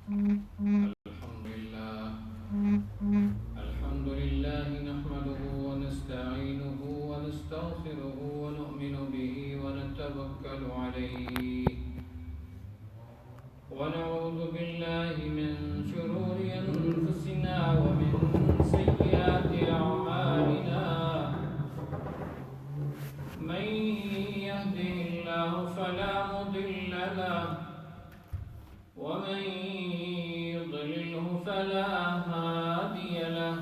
الحمد لله الحمد لله نحمده ونستعينه ونستغفره ونؤمن به ونتوكل عليه ونعوذ بالله من شرور أنفسنا ومن سيئات أعمالنا من يهده الله فلا مضل له ومن يضلله فلا هادي له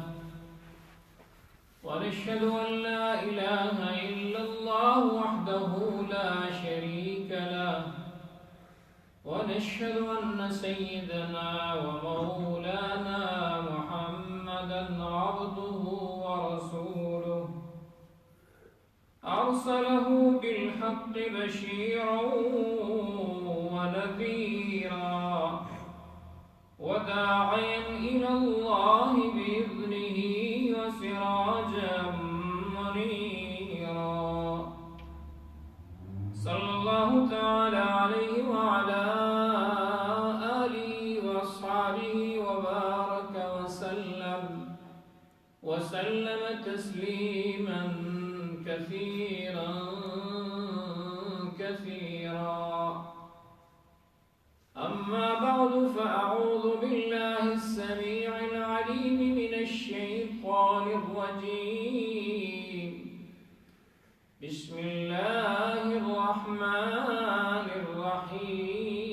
ونشهد أن لا إله إلا الله وحده لا شريك له ونشهد أن سيدنا ومولانا محمدا عبده ورسوله أرسله بالحق بشيرا ونذيرا وداعيا إلى الله بإذنه وسراجا منيرا صلى الله تعالى عليه وعلى آله وأصحابه وبارك وسلم تسليما كثيرا أما بعد فأعوذ بالله السميع العليم من الشيطان الرجيم بسم الله الرحمن الرحيم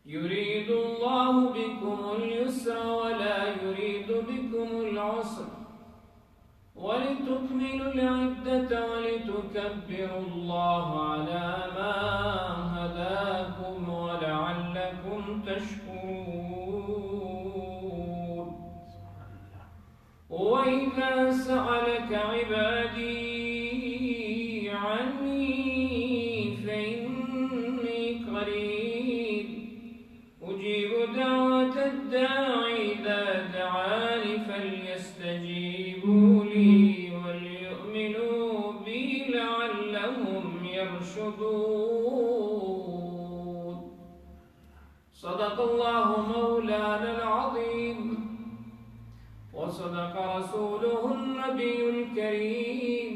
يريد الله بكم اليسر ولا يريد بكم العسر ولتكملوا العدة ولتكبروا الله على ما هداكم ولعلكم تشكرون وإذا سألك عبادي عني فإني قريب أجيب دعوة الداعي إذا دعاني فليستجيبوا لي وليؤمنوا بي لعلهم يرشدون صدق الله مولانا العظيم وصدق رسوله النبي الكريم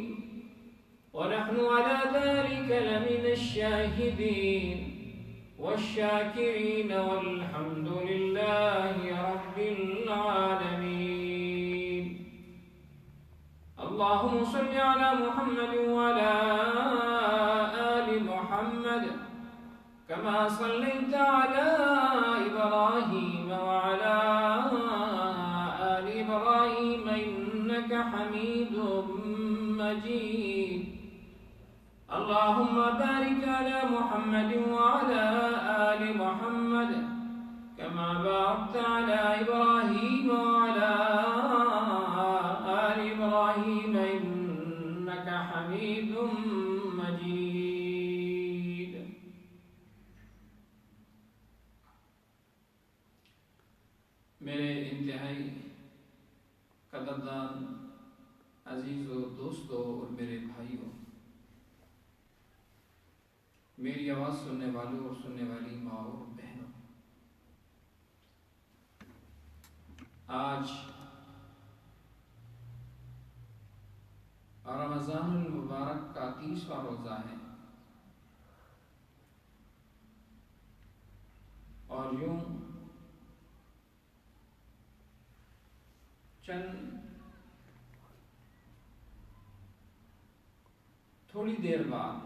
ونحن على ذلك لمن الشاهدين والشاكرين والحمد لله رب العالمين اللهم صل على محمد وعلى آل محمد كما صليت على إبراهيم وعلى آل إبراهيم إنك حميد مجيد اللهم بارك على محمد وعلى آل محمد كما باركت على إبراهيم وعلى آل إبراهيم إنك حميد مجيد میرے انتہائی قدردان عزیزوں دوستوں اور میرے بھائیوں، میری آواز سننے والوں اور سننے والی ماں اور بہنوں، آج رمضان المبارک کا 30واں روزہ ہے، اور یوں چند تھوڑی دیر بعد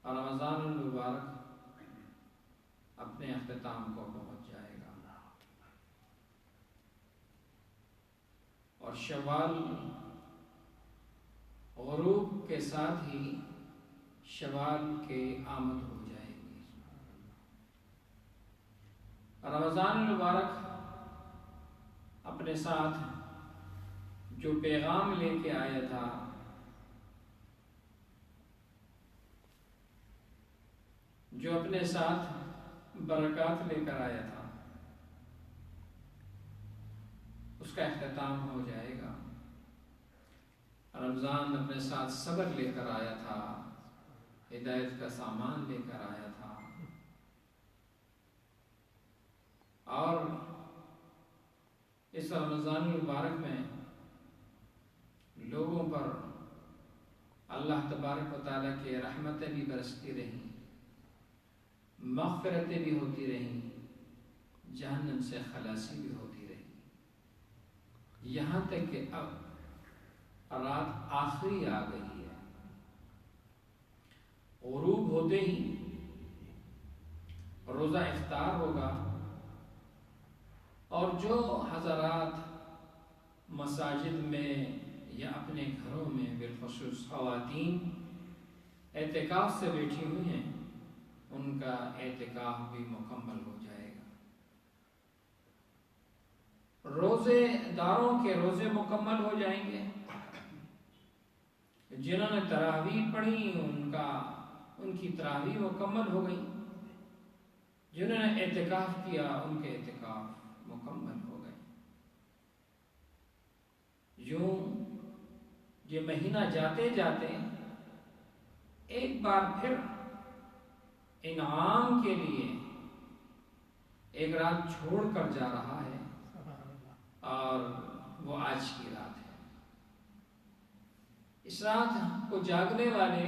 رمضان المبارک اپنے اختتام کو پہنچ جائے گا، اور شوال غروب کے ساتھ ہی شوال کے آمد ہو جائے گی۔ رمضان المبارک اپنے ساتھ جو پیغام لے کے آیا تھا، جو اپنے ساتھ برکات لے کر آیا تھا، اس کا اختتام ہو جائے گا۔ رمضان اپنے ساتھ صبر لے کر آیا تھا، ہدایت کا سامان لے کر آیا تھا، اور اس رمضان المبارک میں لوگوں پر اللہ تبارک و تعالیٰ کی رحمتیں بھی برستی رہیں، مغفرتیں بھی ہوتی رہیں، جہنم سے خلاصی بھی ہوتی رہی، یہاں تک کہ اب رات آخری آ گئی ہے۔ غروب ہوتے ہی روزہ افطار ہوگا، اور جو حضرات مساجد میں یا اپنے گھروں میں بالخصوص خواتین اعتکاف سے بیٹھی ہوئی ہیں، ان کا اعتکاف بھی مکمل ہو جائے گا۔ روزے داروں کے روزے مکمل ہو جائیں گے، جنہوں نے تراویح پڑھی ان کی تراویح مکمل ہو گئی، جنہوں نے اعتکاف کیا ان کے اعتکاف مکمل ہو گئے۔ یوں یہ مہینہ جاتے جاتے ایک بار پھر انعام کے لیے ایک رات چھوڑ کر جا رہا ہے، اور وہ آج کی رات ہے۔ اس رات کو جاگنے والے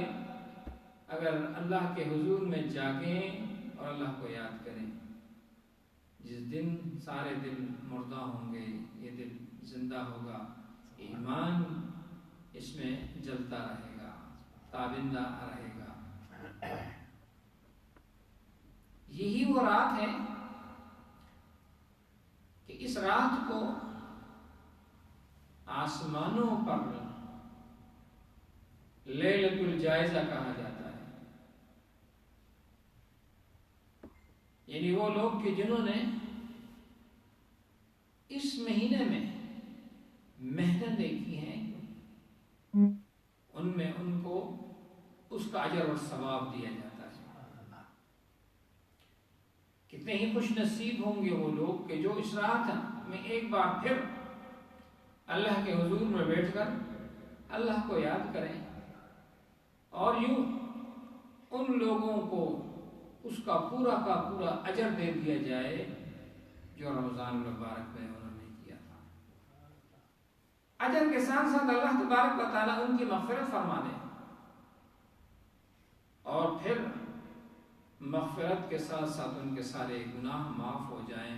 اگر اللہ کے حضور میں جاگیں اور اللہ کو یاد کریں، جس دن سارے دل مردہ ہوں گے، یہ دل زندہ ہوگا، ایمان اس میں جلتا رہے گا، تابندہ رہے گا۔ یہی وہ رات ہے کہ اس رات کو آسمانوں پر لیلۃ الجائزہ کہا جاتا ہے، یعنی وہ لوگ کہ جنہوں نے اس مہینے میں محنتیں کی ہیں، ان میں ان کو اس کا اجر اور ثواب دیا جاتا ہے۔ کتنے ہی خوش نصیب ہوں گے وہ لوگ کہ جو اس رات میں ایک بار پھر اللہ کے حضور میں بیٹھ کر اللہ کو یاد کریں، اور یوں ان لوگوں کو اس کا پورا اجر دے دیا جائے جو رمضان المبارک میں انہوں نے کیا تھا۔ اجر کے ساتھ ساتھ اللہ تبارک و تعالیٰ ان کی مغفرت فرما دے، اور پھر مغفرت کے ساتھ ساتھ ان کے سارے گناہ معاف ہو جائیں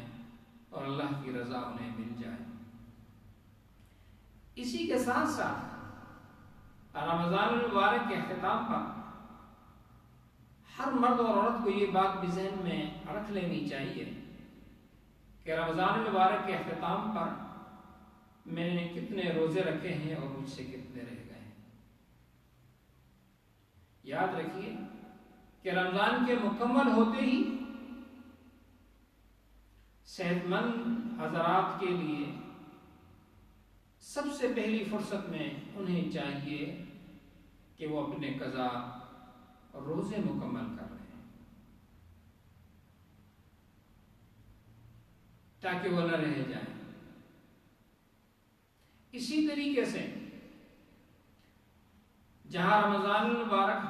اور اللہ کی رضا انہیں مل جائے۔ اسی کے ساتھ ساتھ رمضان المبارک کے اختتام پر ہر مرد اور عورت کو یہ بات بھی ذہن میں رکھ لینی چاہیے کہ رمضان المبارک کے اختتام پر میں نے کتنے روزے رکھے ہیں اور مجھ سے کتنے رہ گئے ہیں۔ یاد رکھیے کہ رمضان کے مکمل ہوتے ہی صحت مند حضرات کے لیے سب سے پہلی فرصت میں انہیں چاہیے کہ وہ اپنے قضا روزے مکمل کر لیں، تاکہ وہ نہ رہ جائیں۔ اسی طریقے سے جہاں رمضان المبارک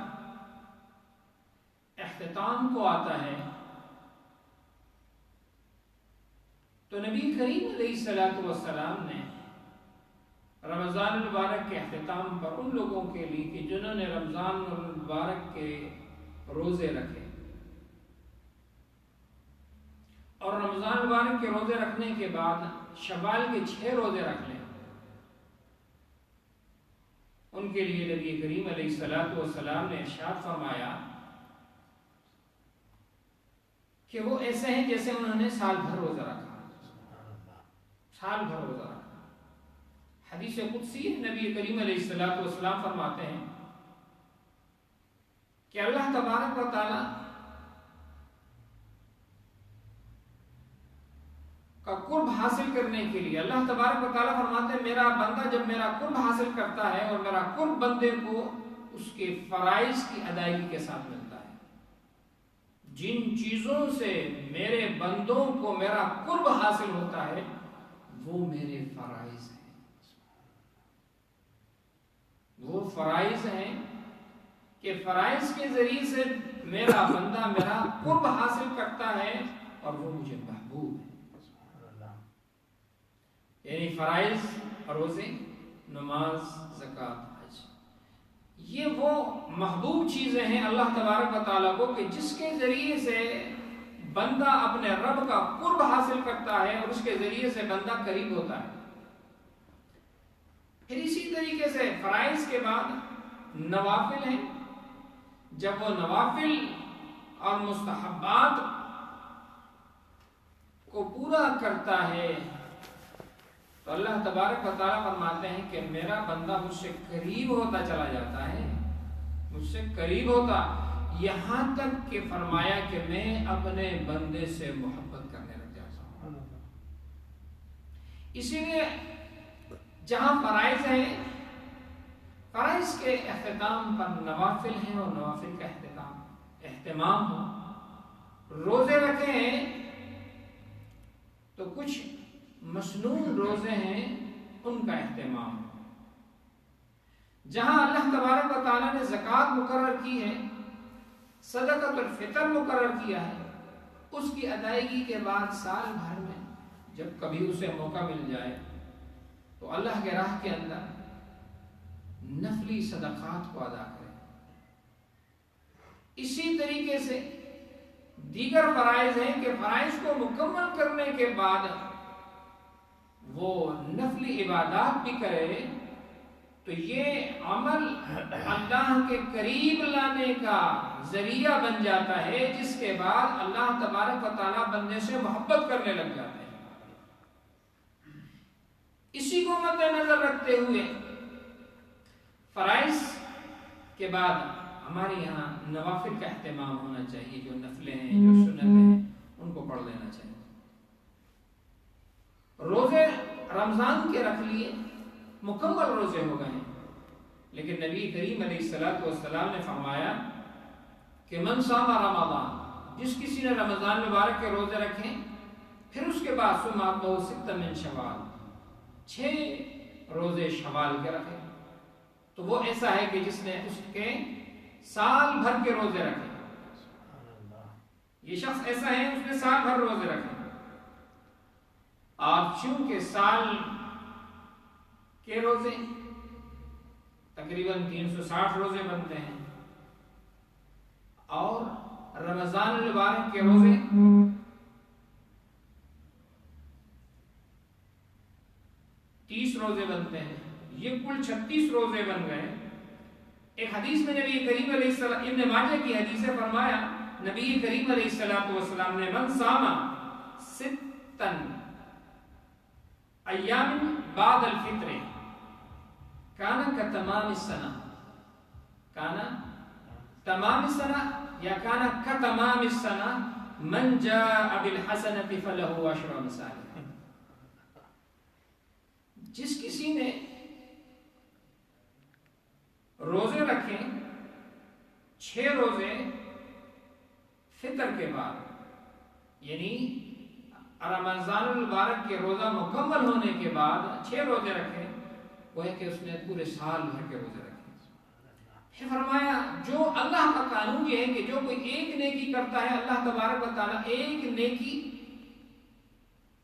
اختتام کو آتا ہے تو نبی کریم علیہ الصلوۃ والسلام نے رمضان المبارک کے اختتام پر ان لوگوں کے لیے کہ جنہوں نے رمضان المبارک کے روزے رکھے اور رمضان المبارک کے روزے رکھنے کے بعد شوال کے 6 روزے رکھ لیں، ان کے لیے نبی کریم علیہ الصلوۃ والسلام نے ارشاد فرمایا کہ وہ ایسے ہیں جیسے انہوں نے سال بھر روزہ رکھا، سال بھر روزہ رکھا۔ حدیث قدسی نبی کریم علیہ الصلوۃ والسلام فرماتے ہیں کہ اللہ تبارک و تعالی کا قرب حاصل کرنے کے لیے اللہ تبارک و تعالی فرماتے ہیں میرا بندہ جب میرا قرب حاصل کرتا ہے اور میرا قرب بندے کو اس کے فرائض کی ادائیگی کے ساتھ ملتا ہے، جن چیزوں سے میرے بندوں کو میرا قرب حاصل ہوتا ہے وہ میرے فرائض ہیں۔ وہ فرائض ہیں کہ فرائض کے ذریعے سے میرا بندہ میرا قرب حاصل کرتا ہے اور وہ مجھے محبوب ہے. یعنی فرائض، روزے، نماز، زکوٰۃ، حج، یہ وہ محبوب چیزیں ہیں اللہ تبارک و تعالیٰ کو کہ جس کے ذریعے سے بندہ اپنے رب کا قرب حاصل کرتا ہے اور اس کے ذریعے سے بندہ قریب ہوتا ہے. پھر اسی طریقے سے فرائض کے بعد نوافل ہیں. جب وہ نوافل اور مستحبات کو پورا کرتا ہے تو اللہ تبارک و تعالیٰ فرماتے ہیں کہ میرا بندہ مجھ سے قریب ہوتا چلا جاتا ہے، مجھ سے قریب ہوتا، یہاں تک کہ فرمایا کہ میں اپنے بندے سے محبت کرنے لگ جاتا ہوں. اسی لیے جہاں فرائض ہیں، فرائض کے اختتام پر نوافل ہیں اور نوافل کا اہتمام ہو. روزے رکھے ہیں تو کچھ مسنون روزے ہیں، ان کا اہتمام. جہاں اللہ تبارک و تعالیٰ نے زکوٰۃ مقرر کی ہے، صدقۃ الفطر مقرر کیا ہے، اس کی ادائیگی کے بعد سال بھر میں جب کبھی اسے موقع مل جائے تو اللہ کے راہ کے اندر نفلی صدقات کو ادا کرے. اسی طریقے سے دیگر فرائض ہیں کہ فرائض کو مکمل کرنے کے بعد وہ نفلی عبادات بھی کرے تو یہ عمل اللہ کے قریب لانے کا ذریعہ بن جاتا ہے، جس کے بعد اللہ تبارک و تعالیٰ بندے سے محبت کرنے لگ جاتے ہیں. اسی کو مد نظر رکھتے ہوئے فرائض کے بعد ہمارے یہاں نوافل کا اہتمام ہونا چاہیے. جو نفلیں ہیں، جو سنتیں ہیں، ان کو پڑھ لینا چاہیے. روزے رمضان کے رکھ لیے، مکمل روزے ہو گئے ہیں، لیکن نبی کریم علیہ الصلوۃ والسلام نے فرمایا کہ من صام رمضان، جس کسی نے رمضان مبارک کے روزے رکھیں پھر اس کے بعد ثم اتبعہ ستۃ من شوال، 6 روزے شوال کے رکھے تو وہ ایسا ہے کہ جس نے اس کے سال بھر کے روزے رکھے. یہ شخص ایسا ہے اس نے سال بھر روزے رکھے. اور چونکہ سال کے روزے تقریباً 360 روزے بنتے ہیں اور رمضان المبارک کے روزے 30 روزے بنتے ہیں، یہ کل 36 روزے بن گئے. ایک حدیث میں نبی کریم علیہ السلام، ابن ماجہ کی حدیث سے فرمایا نبی کریم علیہ السلام نے من صام 6 ایام بعد الفطر کانا کتمام السنہ، کانا تمام السنہ یا کانا کتمام السنہ من جاء بالحسنۃ فلہ عشر امثالها. جس کسی نے روزے رکھے 6 روزے فطر کے بعد، یعنی رمضان المبارک کے روزہ مکمل ہونے کے بعد 6 روزے رکھے، وہ ہے کہ اس نے پورے سال بھر کے روزے رکھے. پھر فرمایا جو اللہ کا قانون یہ ہے کہ جو کوئی ایک نیکی کرتا ہے اللہ تبارک و تعالیٰ ایک نیکی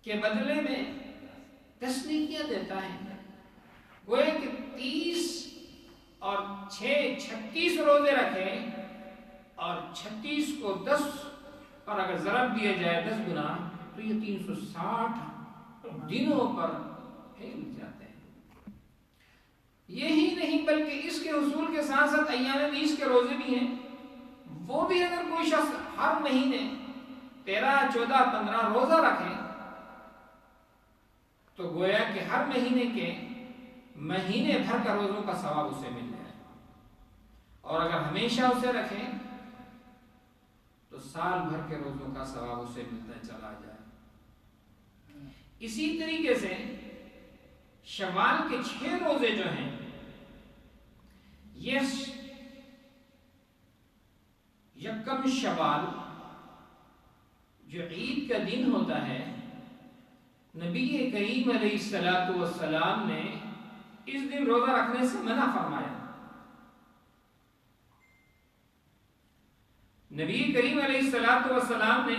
کے بدلے میں 10 نیکیاں دیتا ہے. وہ ہے کہ 30 اور 6 36 روزے رکھے اور 36 کو 10 پر اگر ضرب دیا جائے 10 گنا تو یہ 360 دنوں پر پھیل جاتے ہیں. یہی نہیں بلکہ اس کے حصول کے ساتھ ساتھ ایام بیس کے روزے بھی ہیں، وہ بھی اگر کوئی شخص ہر مہینے 13 14 15 روزہ رکھے تو گویا کہ ہر مہینے کے مہینے بھر کا روزوں کا ثواب اسے مل جائے، اور اگر ہمیشہ اسے رکھیں تو سال بھر کے روزوں کا ثواب اسے ملتا چلا جائے. اسی طریقے سے شوال کے 6 روزے جو ہیں یہ یکم شوال جو عید کا دن ہوتا ہے، نبی کریم علیہ الصلوۃ والسلام نے اس دن روزہ رکھنے سے منع فرمایا. نبی کریم علیہ الصلوۃ والسلام نے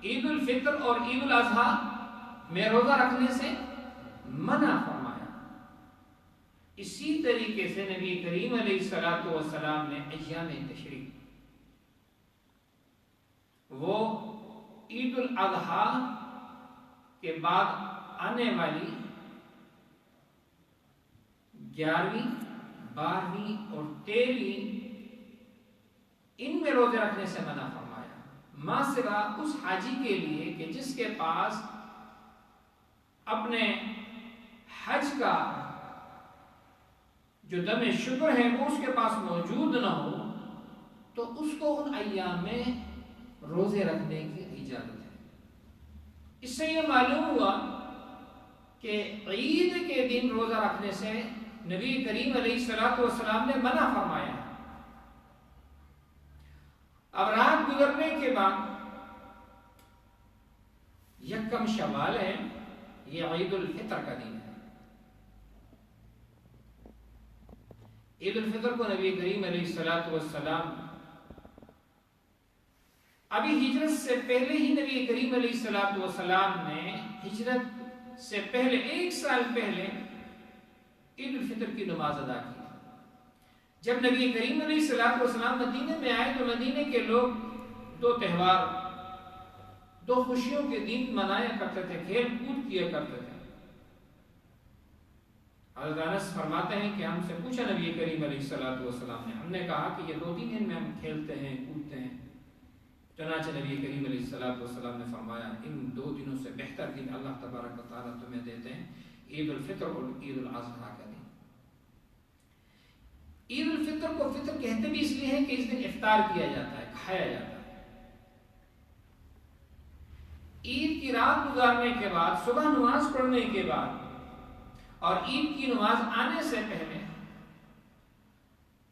عید الفطر اور عید الاضحیٰ میں روزہ رکھنے سے منع فرمایا. اسی طریقے سے نبی کریم علیہ الصلوۃ والسلام نے ایام تشریق وہ عید الاضحیٰ کے بعد آنے والی 11ویں 12ویں اور 13ویں ان میں روزے رکھنے سے منع فرمایا، ماں سوا اس حاجی کے لیے کہ جس کے پاس اپنے حج کا جو دم شکر ہے وہ اس کے پاس موجود نہ ہو تو اس کو ان ایام میں روزے رکھنے کی اجازت ہے. اس سے یہ معلوم ہوا کہ عید کے دن روزہ رکھنے سے نبی کریم علیہ الصلوۃ والسلام نے منع فرمایا. اب رات گزرنے کے بعد یکم شوال ہے، یہ عید الفطر کا دن ہے. عید الفطر کو نبی کریم علیہ الصلوۃ والسلام ابھی ہجرت سے پہلے ہی نبی کریم علیہ الصلوۃ والسلام نے ہجرت سے پہلے 1 سال پہلے عید الفطر کی نماز ادا کی. جب نبی کریم علیہ الصلوۃ والسلام مدینے میں آئے تو مدینے کے لوگ 2 تہوار 2 خوشیوں کے دن منایا کرتے تھے، کھیل کود کیا کرتے تھے. حضرت انس فرماتے ہیں کہ ہم سے پوچھا نبی کریم علیہ الصلوۃ والسلام نے، ہم نے کہا کہ یہ 2 دن میں ہم کھیلتے ہیں کودتے ہیں. چنانچہ نبی کریم علیہ الصلوۃ والسلام نے فرمایا ان 2 دنوں سے بہتر دن اللہ تبارک و تعالیٰ تمہیں دیتے ہیں عید الفطر اور عید الاضحیٰ کا دن. عید الفطر کو فطر کہتے بھی اس لیے ہیں کہ اس دن افطار کیا جاتا ہے، کھایا جاتا ہے. عید کی رات گزارنے کے بعد، صبح نماز پڑھنے کے بعد اور عید کی نماز آنے سے پہلے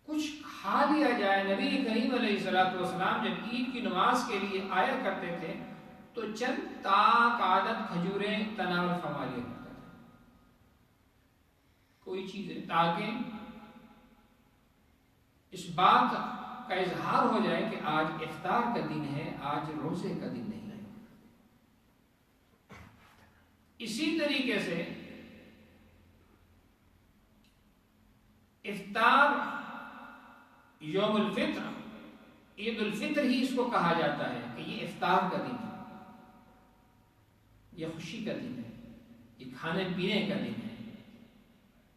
کچھ کھا لیا جائے. نبی کریم علیہ الصلوۃ والسلام جب عید کی نماز کے لیے آیا کرتے تھے تو چند تاک عادت کھجوریں تناول فرما لیا کرتے تھے، کوئی چیزیں، تاکہ اس بات کا اظہار ہو جائے کہ آج افطار کا دن ہے، آج روزے کا دن نہیں ہے. اسی طریقے سے افطار یوم الفطر، عید الفطر ہی اس کو کہا جاتا ہے کہ یہ افطار کا دن ہے، یہ خوشی کا دن ہے، یہ کھانے پینے کا دن ہے.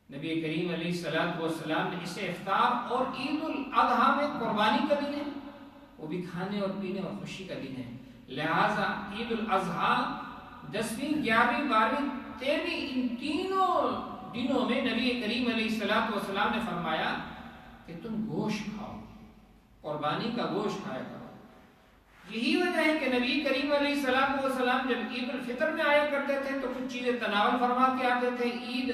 نبی کریم علیہ الصلوۃ والسلام نے اسے افطار اور عید الاضحیٰ میں قربانی کا دن ہے، وہ بھی کھانے اور پینے اور خوشی کا دن ہے. لہذا عید الاضحیٰ 10ویں 11ویں 12ویں 13ویں ان تینوں دنوں میں نبی کریم علیہ الصلوۃ والسلام نے فرمایا کہ تم گوشت کھاؤ، قربانی کا گوشت کھایا کرو. یہی وجہ ہے کہ نبی کریم علیہ الصلوۃ والسلام جب عید الفطر میں آیا کرتے تھے تو کچھ چیزیں تناول فرما کے آتے تھے. عید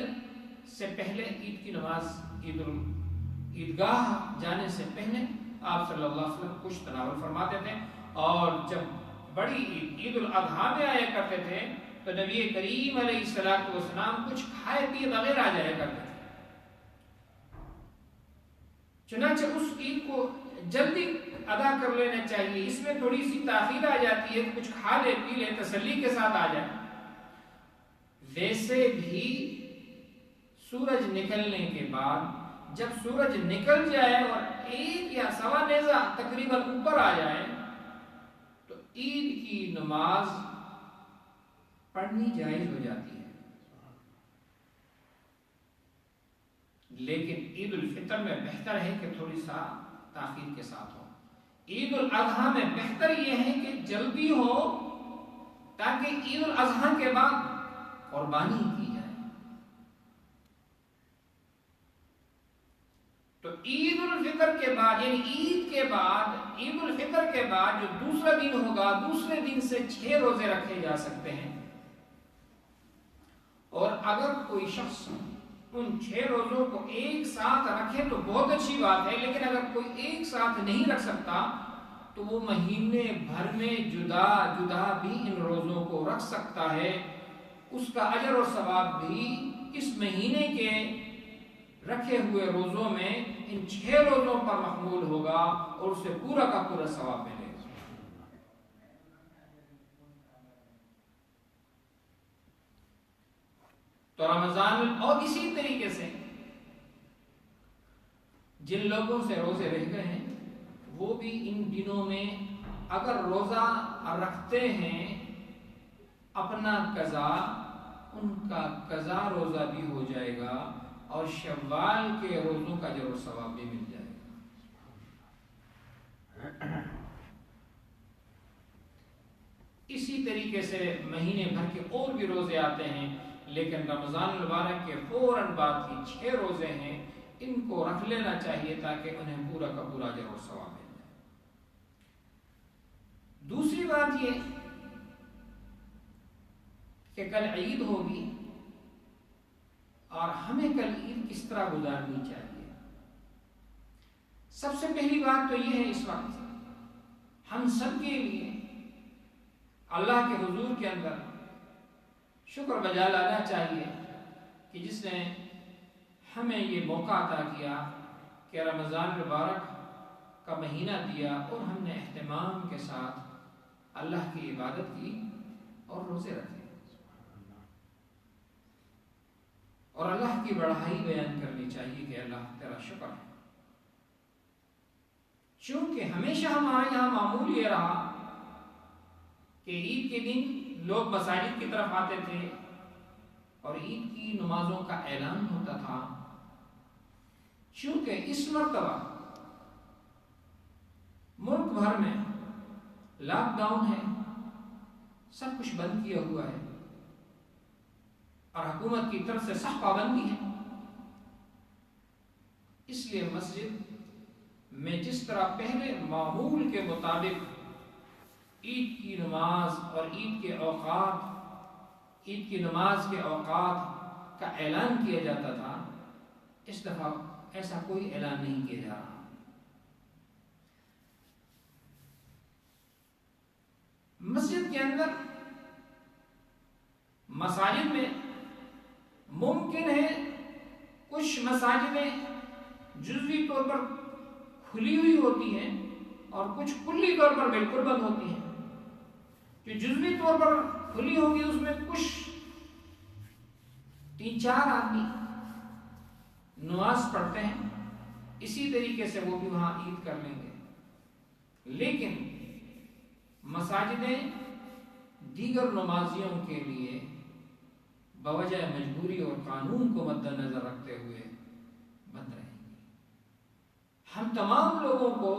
سے پہلے، عید کی نماز عیدگاہ جانے سے پہلے آپ صلی اللہ علیہ وسلم کچھ تناول فرماتے تھے. اور جب بڑی عید الاضحیٰ میں آیا کرتے تھے تو نبی کریم علیہ الصلوۃ والسلام کچھ کھائے پیے بغیر آ جایا کرتے تھے. چنانچہ اس عید کو جلدی ادا کر لینا چاہیے. اس میں تھوڑی سی تاخیر آ جاتی ہے، کچھ کھا لے پی لے تسلی کے ساتھ آ جائے. ویسے بھی سورج نکلنے کے بعد جب سورج نکل جائے اور 1 یا سوا نیزہ تقریباً اوپر آ جائے تو عید کی نماز پڑھنی جائز ہو جاتی ہے. لیکن عید الفطر میں بہتر ہے کہ تھوڑی سا تاخیر کے ساتھ ہو. عید الاضحیٰ میں بہتر یہ ہے کہ جلدی ہو تاکہ عید الاضحیٰ کے بعد قربانی کی جائے. تو عید الفطر کے بعد یعنی عید کے بعد، عید الفطر کے بعد جو دوسرا دن ہوگا، دوسرے دن سے 6 روزے رکھے جا سکتے ہیں. اور اگر کوئی شخص ان 6 روزوں کو ایک ساتھ رکھے تو بہت اچھی بات ہے، لیکن اگر کوئی ایک ساتھ نہیں رکھ سکتا تو وہ مہینے بھر میں جدا جدا بھی ان روزوں کو رکھ سکتا ہے. اس کا اجر اور ثواب بھی اس مہینے کے رکھے ہوئے روزوں میں ان 6 روزوں پر محمول ہوگا اور اسے پورا کا پورا ثواب ملے گا۔ تو رمضان، اور اسی طریقے سے جن لوگوں سے روزے رہ گئے ہیں وہ بھی ان دنوں میں اگر روزہ رکھتے ہیں اپنا قضا، ان کا قضا روزہ بھی ہو جائے گا اور شوال کے روزوں کا اجر و ثواب بھی مل جائے گا۔ اسی طریقے سے مہینے بھر کے اور بھی روزے آتے ہیں، لیکن رمضان المبارک کے فوراً بعد کی 6 روزے ہیں، ان کو رکھ لینا چاہیے تاکہ انہیں پورا کا پورا اجر و ثواب مل جائے۔ دوسری بات یہ کہ کل عید ہوگی اور ہمیں کل عید کس طرح گزارنی چاہیے۔ سب سے پہلی بات تو یہ ہے، اس وقت ہم سب کے لیے اللہ کے حضور کے اندر شکر بجا لانا چاہیے کہ جس نے ہمیں یہ موقع عطا کیا کہ رمضان مبارک کا مہینہ دیا اور ہم نے اہتمام کے ساتھ اللہ کی عبادت کی اور روزے رکھے اور اللہ کی بڑائی بیان کرنی چاہیے کہ اللہ تیرا شکر ہے۔ چونکہ ہمیشہ ہمارے یہاں معمول یہ رہا کہ عید کے دن لوگ مساجد کی طرف آتے تھے اور عید کی نمازوں کا اعلان ہوتا تھا۔ چونکہ اس مرتبہ ملک بھر میں لاک ڈاؤن ہے، سب کچھ بند کیا ہوا ہے اور حکومت کی طرف سے سخت پابندی ہے، اس لیے مسجد میں جس طرح پہلے معمول کے مطابق عید کی نماز اور عید کے اوقات، عید کی نماز کے اوقات کا اعلان کیا جاتا تھا، اس دفعہ ایسا کوئی اعلان نہیں کیا جا رہا۔ مسجد کے اندر، مساجد میں ممکن ہے کچھ مساجدیں جزوی طور پر کھلی ہوئی ہوتی ہیں اور کچھ کلی طور پر بالکل بند ہوتی ہیں۔ جو جزوی طور پر کھلی ہوگی اس میں کچھ 3-4 آدمی نماز پڑھتے ہیں، اسی طریقے سے وہ بھی وہاں عید کر لیں گے، لیکن مساجدیں دیگر نمازیوں کے لیے بوجہ مجبوری اور قانون کو مد نظر رکھتے ہوئے بند رہیں گی۔ ہم تمام لوگوں کو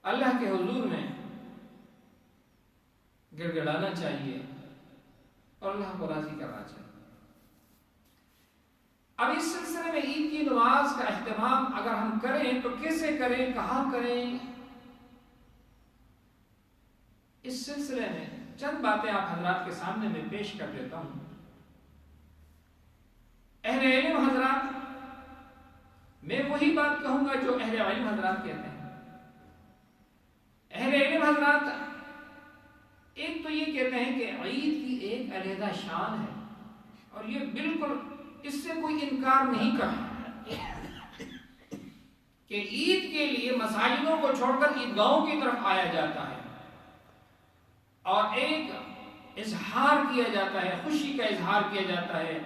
اللہ کے حضور میں گڑ گڑانا چاہیے اور اللہ کو راضی کرنا چاہیے۔ اب اس سلسلے میں عید کی نماز کا اہتمام اگر ہم کریں تو کیسے کریں، کہاں کریں، اس سلسلے میں چند باتیں آپ حضرات کے سامنے میں پیش کر دیتا ہوں۔ اہل علم حضرات، میں وہی بات کہوں گا جو اہل علم حضرات کہتے ہیں۔ اہل علم حضرات ایک تو یہ کہتے ہیں کہ عید کی ایک علیحدہ شان ہے اور یہ بالکل اس سے کوئی انکار نہیں کرتا کہ عید کے لیے مساجدوں کو چھوڑ کر عیدگاہوں کی طرف آیا جاتا ہے اور ایک اظہار کیا جاتا ہے، خوشی کا اظہار کیا جاتا ہے۔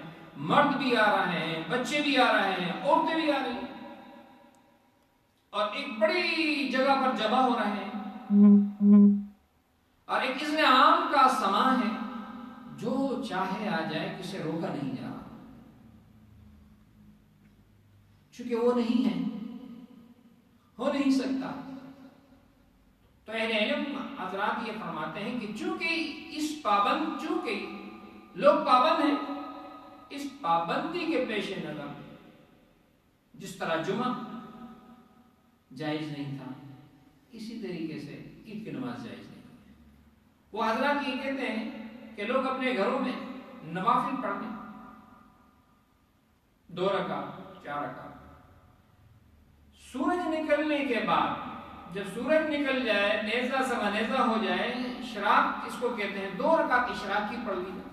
مرد بھی آ رہے ہیں، بچے بھی آ رہے ہیں، عورتیں بھی آ رہی ہیں اور ایک بڑی جگہ پر جمع ہو رہے ہیں اور ایک اذن عام کا سماں ہے، جو چاہے آ جائے، کسے روکا نہیں جا رہا، چونکہ وہ نہیں ہے، ہو نہیں سکتا۔ تو اہل علم حضرات یہ فرماتے ہیں کہ چونکہ لوگ پابند ہیں، اس پابندی کے پیش نظر جس طرح جمعہ جائز نہیں تھا، اسی طریقے سے عید کی نماز جائز نہیں ہے۔ وہ حضرات یہ کہتے ہیں کہ لوگ اپنے گھروں میں نوافل پڑھ لیں، 2 رکعت 4 رکعت، سورج نکلنے کے بعد جب سورج نکل جائے، نیزہ سوا نیزہ ہو جائے، اشراق اس کو کہتے ہیں، 2 رکعت اشراق کی پڑھ لی جائے،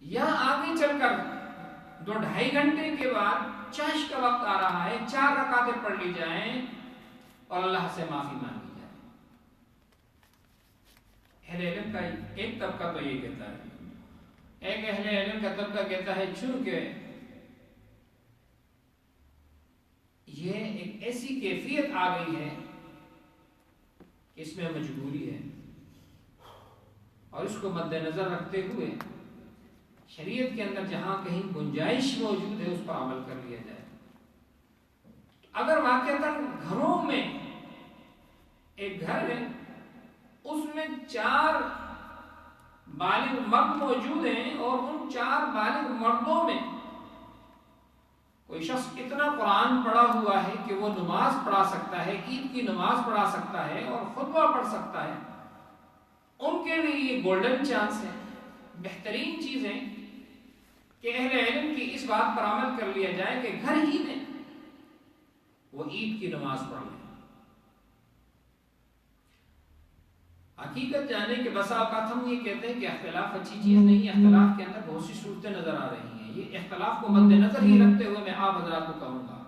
یا آگے چل کر 2-2.5 گھنٹے کے بعد چش کا وقت آ رہا ہے، 4 رکعتیں پڑھ لی جائیں اور اللہ سے معافی مانگی جائے۔ اہل علم کا ایک طبقہ تو یہ کہتا ہے، ایک اہل علم کا طبقہ کہتا ہے چونکہ یہ ایک ایسی کیفیت آ گئی ہے کہ اس میں مجبوری ہے، اور اس کو مد نظر رکھتے ہوئے شریعت کے اندر جہاں کہیں گنجائش موجود ہے اس پر عمل کر لیا جائے۔ اگر واقعتاً گھروں میں ایک گھر ہے، اس میں 4 بالغ مرد موجود ہیں، اور ان 4 بالغ مردوں میں کوئی شخص اتنا قرآن پڑھا ہوا ہے کہ وہ نماز پڑھا سکتا ہے، عید کی نماز پڑھا سکتا ہے اور خطبہ پڑھ سکتا ہے، ان کے لیے یہ گولڈن چانس ہے، بہترین چیز ہے کہ اہل علم کی اس بات پر عمل کر لیا جائے کہ گھر ہی میں وہ عید کی نماز پڑھ لیں۔ حقیقت جانے کے بسا اوقات ہم یہ کہتے ہیں کہ اختلاف اچھی چیز نہیں ہے، اختلاف کے اندر بہت سی صورتیں نظر آ رہی ہیں۔ یہ اختلاف کو مد نظر ہی رکھتے ہوئے میں آپ حضرات کو کہوں گا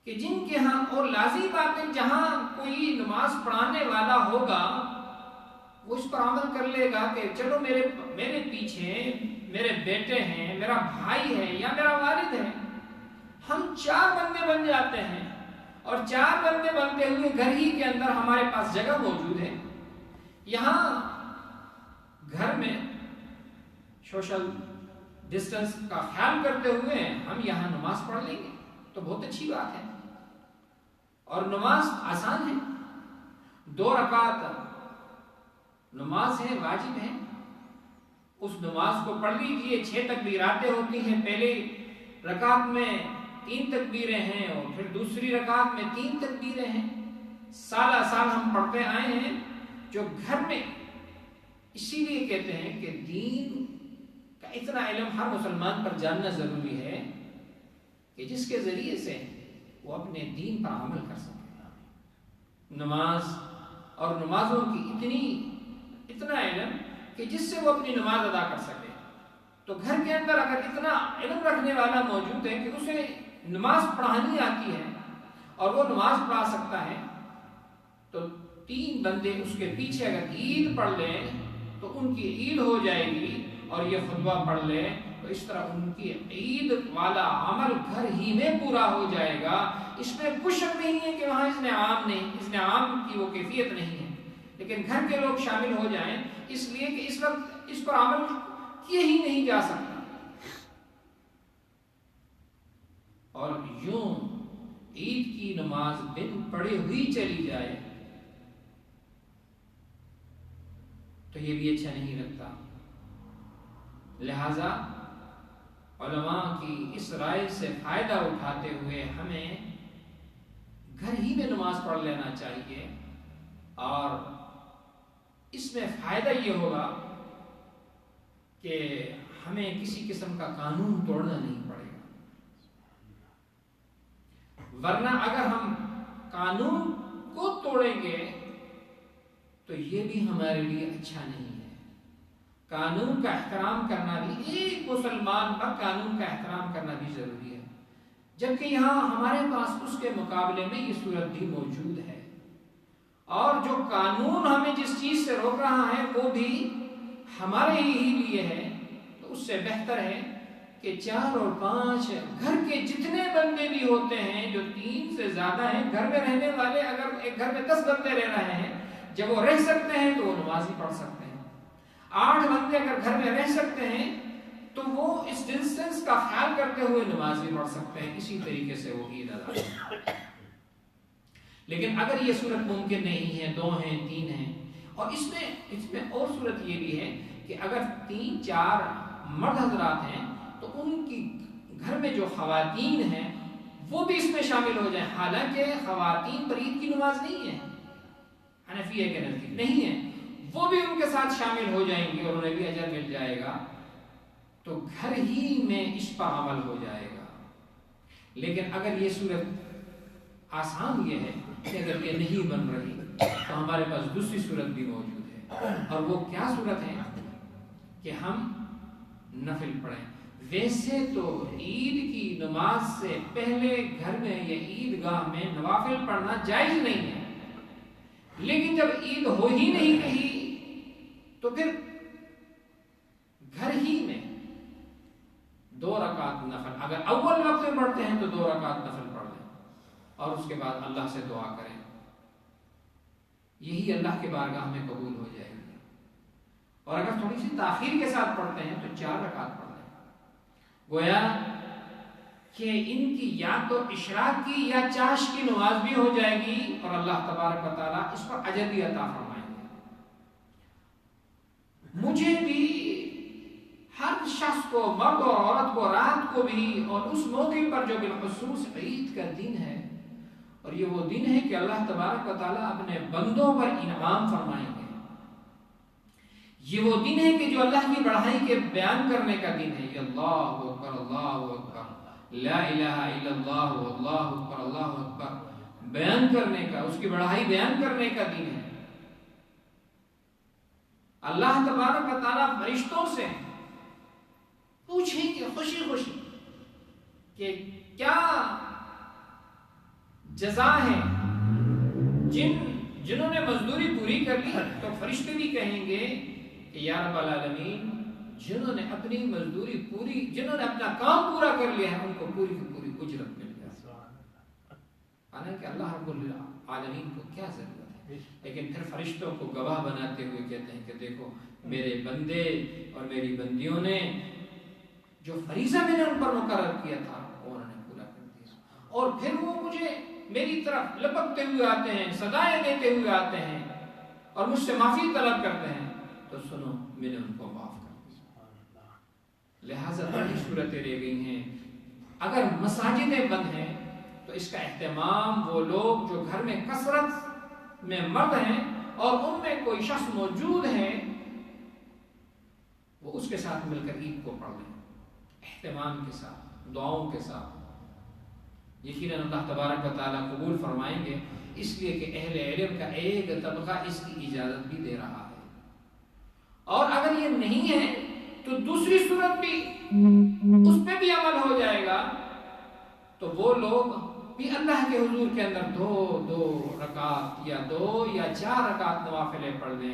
کہ جن کے ہاں، اور لازمی بات ہے جہاں کوئی نماز پڑھانے والا ہوگا وہ اس پر عمل کر لے گا کہ چلو میرے پیچھے میرے بیٹے ہیں، میرا بھائی ہے یا میرا والد ہے، ہم 4 بندے بن جاتے ہیں، اور 4 بندے بنتے ہوئے گھر ہی کے اندر ہمارے پاس جگہ موجود ہے، یہاں گھر میں سوشل ڈسٹنس کا خیال کرتے ہوئے ہم یہاں نماز پڑھ لیں گے تو بہت اچھی بات ہے، اور نماز آسان ہے، 2 رکعت نماز ہے، واجب ہے، اس نماز کو پڑھ لیجئے۔ 6 تکبیراتیں ہوتی ہیں، پہلے رکعت میں 3 تکبیریں ہیں، اور پھر دوسری رکعت میں 3 تکبیریں ہیں، سالہ سال ہم پڑھتے آئے ہیں۔ جو گھر میں، اسی لیے کہتے ہیں کہ دین کا اتنا علم ہر مسلمان پر جاننا ضروری ہے کہ جس کے ذریعے سے وہ اپنے دین پر عمل کر سکے۔ نماز اور نمازوں کی اتنا علم کہ جس سے وہ اپنی نماز ادا کر سکے۔ تو گھر کے اندر اگر اتنا علم رکھنے والا موجود ہے کہ اسے نماز پڑھانی آتی ہے اور وہ نماز پڑھا سکتا ہے، تو 3 بندے اس کے پیچھے اگر عید پڑھ لیں تو ان کی عید ہو جائے گی، اور یہ خطبہ پڑھ لیں تو اس طرح ان کی عید والا عمل گھر ہی میں پورا ہو جائے گا۔ اس میں کچھ شک نہیں ہے کہ وہاں اس نے عام کی وہ کیفیت نہیں ہے، لیکن گھر کے لوگ شامل ہو جائیں، اس لیے کہ اس وقت اس پر عمل کیے ہی نہیں جا سکتا، اور یوں عید کی نماز بن پڑھی ہوئی چلی جائے تو یہ بھی اچھا نہیں لگتا۔ لہذا علماء کی اس رائے سے فائدہ اٹھاتے ہوئے ہمیں گھر ہی میں نماز پڑھ لینا چاہیے، اور اس میں فائدہ یہ ہوگا کہ ہمیں کسی قسم کا قانون توڑنا نہیں پڑے گا، ورنہ اگر ہم قانون کو توڑیں گے تو یہ بھی ہمارے لیے اچھا نہیں ہے۔ قانون کا احترام کرنا بھی، ایک مسلمان پر قانون کا احترام کرنا بھی ضروری ہے، جبکہ یہاں ہمارے پاس اس کے مقابلے میں یہ صورت بھی موجود ہے، اور جو قانون ہمیں جس چیز سے روک رہا ہے وہ بھی ہمارے ہی لیے ہے، تو اس سے بہتر ہے کہ 4 اور 5 گھر کے جتنے بندے بھی ہوتے ہیں، جو 3 سے زیادہ ہیں گھر میں رہنے والے، اگر ایک گھر میں 10 بندے رہ رہے ہیں، جب وہ رہ سکتے ہیں تو وہ نماز ہی پڑھ سکتے ہیں۔ 8 بندے اگر گھر میں رہ سکتے ہیں تو وہ اس ڈسٹنس کا خیال کرتے ہوئے نماز بھی پڑھ سکتے ہیں، اسی طریقے سے وہ عید ادا کرتے ہیں۔ لیکن اگر یہ صورت ممکن نہیں ہے، 2 ہیں 3 ہیں، اور اس میں اور صورت یہ بھی ہے کہ اگر 3-4 مرد حضرات ہیں تو ان کی گھر میں جو خواتین ہیں وہ بھی اس میں شامل ہو جائیں، حالانکہ خواتین پر عید کی نماز نہیں ہے، حنفیہ کے نزدیک نہیں ہے، وہ بھی ان کے ساتھ شامل ہو جائیں گی اور انہیں بھی اجر مل جائے گا، تو گھر ہی میں اس پر عمل ہو جائے گا۔ لیکن اگر یہ صورت آسان یہ ہے کہ اگر یہ نہیں بن رہی تو ہمارے پاس دوسری صورت بھی موجود ہے، اور وہ کیا صورت ہے کہ ہم نفل پڑھیں۔ ویسے تو عید کی نماز سے پہلے گھر میں یا عیدگاہ میں نوافل پڑھنا جائز نہیں ہے، لیکن جب عید ہو ہی نہیں رہی تو پھر گھر ہی میں 2 رکعت نفل، اگر اول وقت میں پڑھتے ہیں تو 2 رکعت نفل پڑھ لیں اور اس کے بعد اللہ سے دعا کریں، یہی اللہ کے بارگاہ میں قبول ہو جائے گی۔ اور اگر تھوڑی سی تاخیر کے ساتھ پڑھتے ہیں تو 4 رکعت پڑھ لیں، گویا کہ ان کی یا تو اشراق کی یا چاش کی نماز بھی ہو جائے گی اور اللہ تبارک و تعالیٰ اس پر اجر بھی عطا فرمائیں گے۔ مجھے بھی ہر شخص کو، مرد اور عورت کو، رات کو بھی اور اس موقع پر جو بالخصوص عید کا دن ہے، اور یہ وہ دن ہے کہ اللہ تبارک و تعالیٰ اپنے بندوں پر انعام فرمائیں گے، یہ وہ دن ہے کہ جو اللہ کی بڑائی کے بیان کرنے کا دن ہے، یہ اللہ اکبر اللہ اکبر لا الہ الا اللہ اللہ اکبر اللہ اکبر بیان کرنے کا، اس کی بڑائی بیان کرنے کا دن ہے۔ اللہ تبارک و تعالیٰ فرشتوں سے پوچھیں کہ خوشی خوشی کہ کیا جزا ہے جنہوں نے مزدوری پوری کر لی، تو فرشتے بھی کہیں گے کہ یا رب العالمین، جنہوں نے اپنی مزدوری پوری، جنہوں نے اپنا کام پورا کر لیا ہے، ان کو پوری کی پوری اجرت مل جائے۔ حالانکہ اللہ رب العالمین کو کیا ضرورت ہے، لیکن پھر فرشتوں کو گواہ بناتے ہوئے کہتے ہیں کہ دیکھو میرے بندے اور میری بندیوں نے جو فریضہ میں نے ان پر مقرر کیا تھا وہ انہوں نے پورا کر دیا، اور پھر وہ مجھے میری طرف لپکتے ہوئے آتے ہیں، صدائیں دیتے ہوئے آتے ہیں اور مجھ سے معافی طلب کرتے ہیں، تو سنو میں نے ان کو معاف کر دیا۔ لہٰذا بڑی صورتیں رہ گئی ہیں۔ اگر مساجدیں بند ہیں تو اس کا اہتمام وہ لوگ جو گھر میں کثرت میں مرد ہیں اور ان میں کوئی شخص موجود ہے، وہ اس کے ساتھ مل کر عید کو پڑھ لیں، اہتمام کے ساتھ، دعاؤں کے ساتھ۔ یقیناً اللہ تبارک و تعالیٰ قبول فرمائیں گے، اس لیے کہ اہل علم کا ایک طبقہ اس کی اجازت بھی دے رہا ہے۔ اور اگر یہ نہیں ہے تو دوسری صورت بھی اس پہ بھی عمل ہو جائے گا، تو وہ لوگ بھی اللہ کے حضور کے اندر 2 رکعت یا 2 یا 4 رکعت نوافلیں پڑھ لیں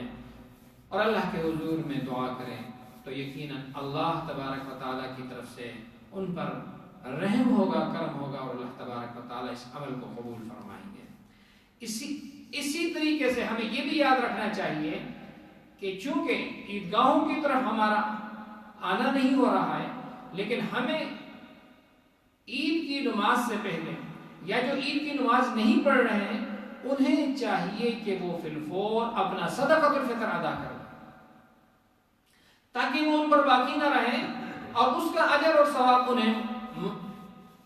اور اللہ کے حضور میں دعا کریں، تو یقیناً اللہ تبارک و تعالیٰ کی طرف سے ان پر رحم ہوگا، کرم ہوگا، اور اللہ تبارک و تعالیٰ اس عمل کو قبول فرمائیں گے۔ اسی طریقے سے ہمیں یہ بھی یاد رکھنا چاہیے کہ چونکہ عیدگاہوں کی طرف ہمارا آنا نہیں ہو رہا ہے، لیکن ہمیں عید کی نماز سے پہلے یا جو عید کی نماز نہیں پڑھ رہے ہیں انہیں چاہیے کہ وہ فی الفور اپنا صدقۃ الفطر ادا کریں، تاکہ وہ ان پر باقی نہ رہیں اور اس کا اجر اور ثواب انہیں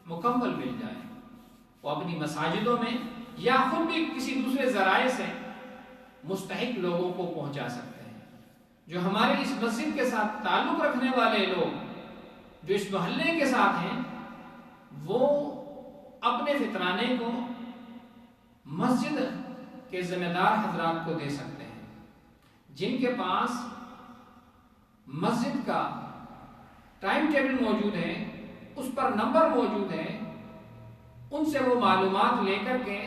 مکمل مل جائے۔ وہ اپنی مساجدوں میں یا خود بھی کسی دوسرے ذرائع سے مستحق لوگوں کو پہنچا سکتے ہیں۔ جو ہمارے اس مسجد کے ساتھ تعلق رکھنے والے لوگ جو اس محلے کے ساتھ ہیں، وہ اپنے فطرانے کو مسجد کے ذمہ دار حضرات کو دے سکتے ہیں۔ جن کے پاس مسجد کا ٹائم ٹیبل موجود ہے، اس پر نمبر موجود ہے، ان سے وہ معلومات لے کر کے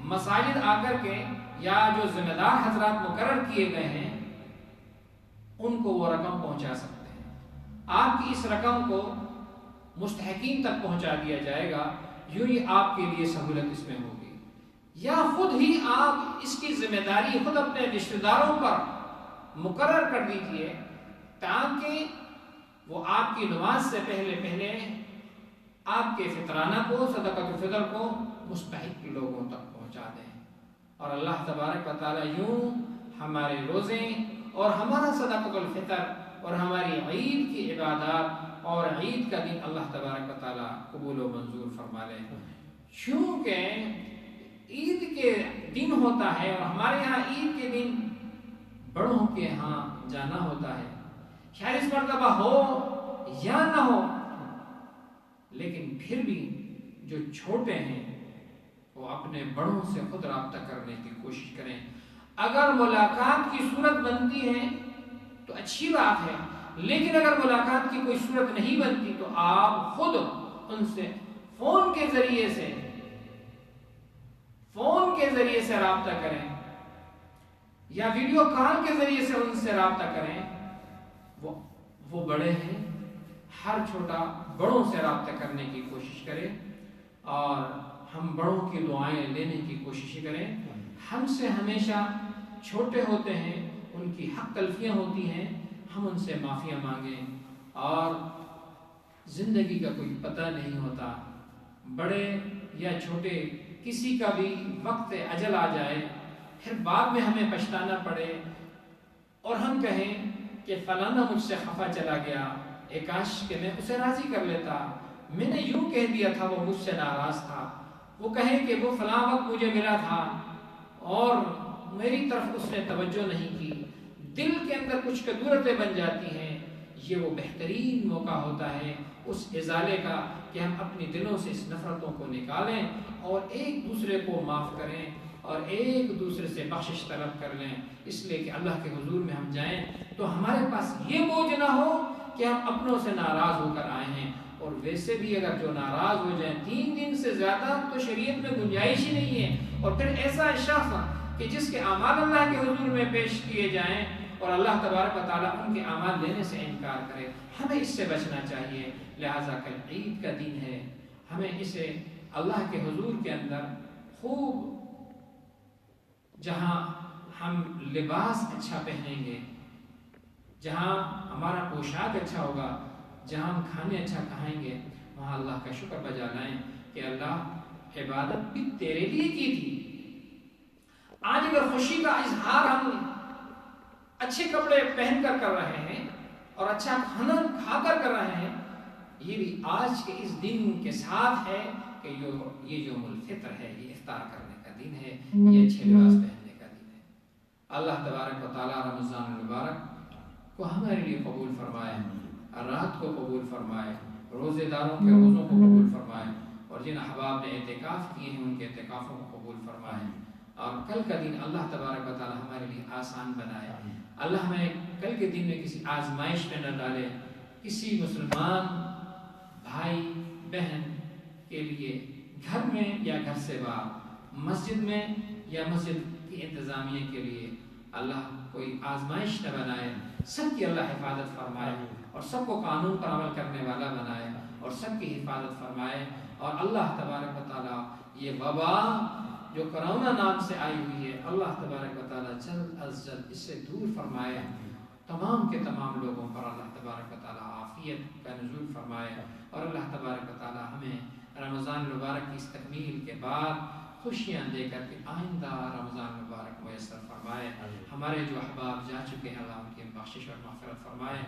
مساجد آ کر کے یا جو ذمہ دار حضرات مقرر کیے گئے ہیں ان کو وہ رقم پہنچا سکتے ہیں۔ آپ کی اس رقم کو مستحقین تک پہنچا دیا جائے گا، یوں ہی آپ کے لیے سہولت اس میں ہوگی، یا خود ہی آپ اس کی ذمہ داری خود اپنے رشتہ داروں پر مقرر کر دیجیے، تاکہ وہ آپ کی نماز سے پہلے آپ کے فطرانہ کو، صدقۃ الفطر کو مستحق لوگوں تک پہنچا دیں، اور اللہ تبارک و تعالیٰ یوں ہمارے روزے اور ہمارا صدقۃ الفطر اور ہماری عید کی عبادات اور عید کا دن اللہ تبارک و تعالیٰ قبول و منظور فرما لے۔ چونکہ عید کے دن ہوتا ہے اور ہمارے یہاں عید کے دن بڑوں کے ہاں جانا ہوتا ہے، خیر اس مرتبہ ہو یا نہ ہو، لیکن پھر بھی جو چھوٹے ہیں وہ اپنے بڑوں سے خود رابطہ کرنے کی کوشش کریں۔ اگر ملاقات کی صورت بنتی ہے تو اچھی بات ہے، لیکن اگر ملاقات کی کوئی صورت نہیں بنتی تو آپ خود ان سے فون کے ذریعے سے رابطہ کریں یا ویڈیو کال کے ذریعے سے ان سے رابطہ کریں. وہ بڑے ہیں، ہر چھوٹا بڑوں سے رابطہ کرنے کی کوشش کرے اور ہم بڑوں کی دعائیں لینے کی کوشش کریں. ہم سے ہمیشہ چھوٹے ہوتے ہیں، ان کی حق تلفیاں ہوتی ہیں، ہم ان سے معافیاں مانگیں. اور زندگی کا کوئی پتہ نہیں ہوتا، بڑے یا چھوٹے کسی کا بھی وقت اجل آ جائے، پھر بعد میں ہمیں پچھتانا پڑے اور ہم کہیں کہ فلانا مجھ سے خفا چلا گیا، کاش کہ میں اسے راضی کر لیتا، میں نے یوں کہہ دیا تھا، وہ مجھ سے ناراض تھا. وہ کہے کہ وہ فلاں وقت مجھے ملا تھا اور میری طرف اس نے توجہ نہیں کی. دل کے اندر کچھ کدورتیں بن جاتی ہیں. یہ وہ بہترین موقع ہوتا ہے اس ازالے کا کہ ہم اپنی دلوں سے اس نفرتوں کو نکالیں اور ایک دوسرے کو معاف کریں اور ایک دوسرے سے بخشش طلب کر لیں، اس لیے کہ اللہ کے حضور میں ہم جائیں تو ہمارے پاس یہ بوجھ نہ ہو کہ ہم اپنوں سے ناراض ہو کر آئے ہیں. اور ویسے بھی اگر جو ناراض ہو جائیں 3 دن سے زیادہ تو شریعت میں گنجائش ہی نہیں ہے. اور پھر ایسا شخص کہ جس کے اعمال اللہ کے حضور میں پیش کیے جائیں اور اللہ تبارک و تعالیٰ ان کے اعمال لینے سے انکار کرے، ہمیں اس سے بچنا چاہیے. لہٰذا کل عید کا دن ہے، ہمیں اسے اللہ کے حضور کے اندر خوب، جہاں ہم لباس اچھا پہنیں گے، جہاں ہمارا پوشاک اچھا ہوگا، جہاں ہم کھانے اچھا کھائیں گے، وہاں اللہ کا شکر بجا لائیں کہ اللہ عبادت بھی تیرے لیے کی تھی. آج اگر خوشی کا اظہار ہم اچھے کپڑے پہن کر رہے ہیں اور اچھا کھانا کھا کر رہے ہیں، یہ بھی آج کے اس دن کے ساتھ ہے کہ یہ جو الفطر ہے، یہ افطار کرنے کا دن ہے، یہ اچھے لباس پہننے کا دن ہے. اللہ تبارک و تعالیٰ رمضان المبارک کو ہمارے لیے قبول فرمائے، رات کو قبول فرمائے، روزے داروں کے روزوں کو قبول فرمائے، اور جن احباب نے اعتکاف کیے ہیں ان کے اعتکافوں کو قبول فرمائے. اور کل کا دن اللہ تبارک و تعالیٰ ہمارے لیے آسان بنائے. اللہ ہمیں کل کے دن میں کسی آزمائش میں نہ ڈالے. کسی مسلمان بھائی بہن کے لیے گھر میں یا گھر سے باہر، مسجد میں یا مسجد کی انتظامیہ کے لیے اللہ کوئی آزمائش نہ بنائے. سب کی اللہ حفاظت فرمائے اور سب کو قانون پر عمل کرنے والا بنائے اور سب کی حفاظت فرمائے. اور اللہ تبارک و تعالیٰ یہ وبا جو کرونا نام سے آئی ہوئی ہے، اللہ تبارک و تعالیٰ جلد از جلد اس سے دور فرمائے. تمام کے تمام لوگوں پر اللہ تبارک و تعالیٰ عافیت کا نزول فرمائے. اور اللہ تبارک و تعالیٰ ہمیں رمضان المبارک کی اس تکمیل کے بعد خوشیاں دے کر کے آئندہ رمضان المبارک میسر فرمائے. ہمارے جو احباب جا چکے ہیں اللہ ان کی بخشش اور مغفرت فرمائے.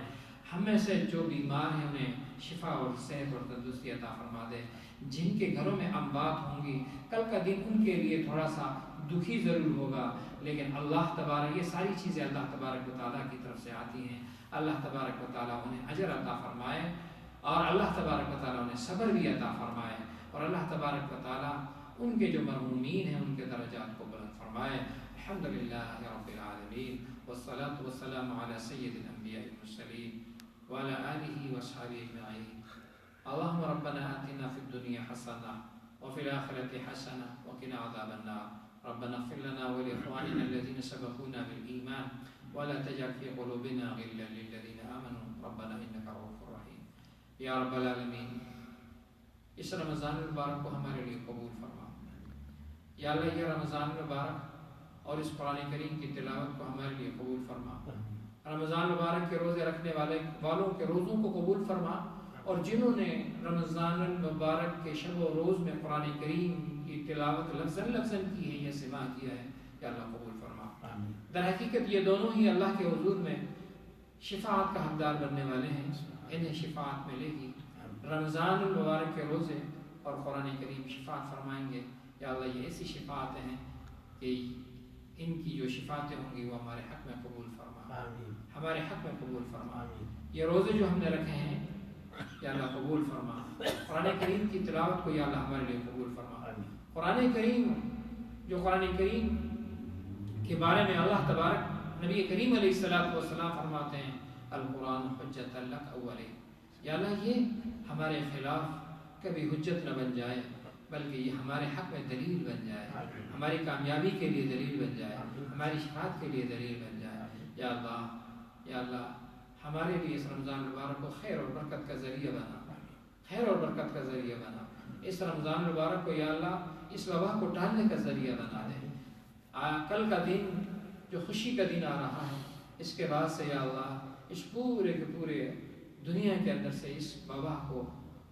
ہم میں سے جو بیمار ہیں انہیں شفا اور صحت اور تندرستی عطا فرما دے. جن کے گھروں میں اموات ہوں گی، کل کا دن ان کے لیے تھوڑا سا دکھی ضرور ہوگا، لیکن اللہ تبارک، یہ ساری چیزیں اللہ تبارک و تعالیٰ کی طرف سے آتی ہیں. اللہ تبارک و تعالیٰ انہیں اجر عطا فرمائے اور اللہ تبارک و تعالیٰ انہیں صبر بھی عطا فرمائے. اور اللہ تبارک و تعالیٰ ان کے جو مرحومین ہیں ان کے درجات کو بلند فرمائے. الحمدللہ رب العالمین والصلاة والسلام علی سید الانبیاء والمرسلین وعلی آلہ وصحبہ اجمعین. اللهم ربنا آتنا في الدنيا حسنة وفي الآخرة حسنة وقنا عذاب النار. ربنا اغفر لنا ولإخواننا الذين سبقونا بالإيمان ولا تجعل في قلوبنا غلا للذين آمنوا ربنا إنك رؤوف رحيم. یا رب العالمین، اس رمضان المبارک کو ہمارے لیے قبول فرما. یا اللہ، یہ رمضان المبارک اور اس قرآن کریم کی تلاوت کو ہمارے لیے قبول فرما. رمضان المبارک کے روزے رکھنے والوں کے روزوں کو قبول فرما، اور جنہوں نے رمضان المبارک کے شب و روز میں قرآن کریم کی تلاوت لفظاً کی ہے یا سماع کیا ہے، یا اللہ قبول فرما. در حقیقت یہ دونوں ہی اللہ کے حضور میں شفاعت کا حقدار بننے والے ہیں، انہیں شفاعت ملے گی. رمضان المبارک کے روزے اور قرآن کریم شفاعت فرمائیں گے. یا اللہ، یہ ایسی شفاعتیں ہیں کہ ان کی جو شفاعتیں ہوں گی وہ ہمارے حق میں قبول فرما، ہمارے حق میں قبول فرما. یہ روزے جو ہم نے رکھے ہیں یا اللہ قبول فرما. قرآن کریم کی تلاوت کو یا اللہ ہمارے لیے قبول فرما. قرآن کریم کے بارے میں اللہ تبارک نبی کریم علیہ السلام فرماتے ہیں القرآن حجت لک اولی، یا اللہ یہ ہمارے خلاف کبھی حجت نہ بن جائے بلکہ یہ ہمارے حق میں دلیل بن جائے، ہماری کامیابی کے لیے دلیل بن جائے، ہماری شفاعت کے لیے دلیل بن جائے۔ یا اللہ ہمارے لیے اس رمضان المبارک کو خیر اور برکت کا ذریعہ بنا، خیر اور برکت کا ذریعہ بنا۔ اس رمضان المبارک کو یا اللہ اس وبا کو ٹالنے کا ذریعہ بنا دے۔ کل کا دن جو خوشی کا دن آ رہا ہے، اس کے بعد سے یا اللہ اس پورے کے پورے دنیا کے اندر سے اس وبا کو